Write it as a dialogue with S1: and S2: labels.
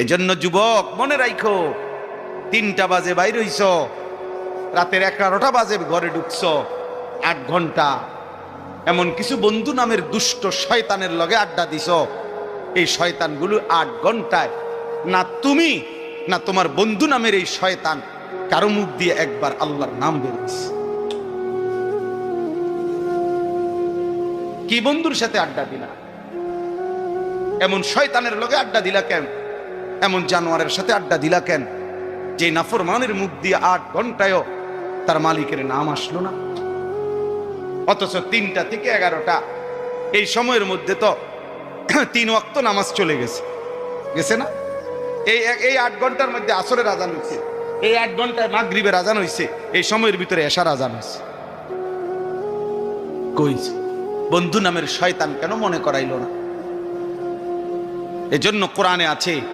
S1: এজন্য যুবক মনে রাখো, 3টা বাজে বাইর হইছ, রাতের 11টা বাজে ঘরে ঢুকছ, 8 ঘন্টা এমন কিছু বন্ধু নামের দুষ্ট শয়তানের লগে আড্ডা দিছ। এই শয়তানগুলো 8 ঘন্টায় না তুমি না তোমার বন্ধু নামের এই শয়তান কারো মুখ দিয়ে একবার আল্লাহর নাম বেরোচ্ছে। কি বন্ধুর সাথে আড্ডা দিলা? এমন শয়তানের লগে আড্ডা দিলা কেন? এমন জানোয়ারের সাথে আড্ডা দিলা কেন যে নাফরমানের মুখ দিয়ে 8 ঘন্টায়ও তার মালিকের নাম আসলো না? অথচ 3টা থেকে 11টা এই সময়ের মধ্যে তো 3 ওয়াক্ত নামাজ চলে গেছে না? এই 8 ঘন্টার মধ্যে আসরের আজান হয়েছে, এই 8 ঘন্টায় মাগরিবের আজান হয়েছে, এই সময়ের ভিতরে এশার আজান হয়েছে। কইছে বন্ধু নামের শয়তান কেন মনে করাইল না? এজন্য কোরআনে আছে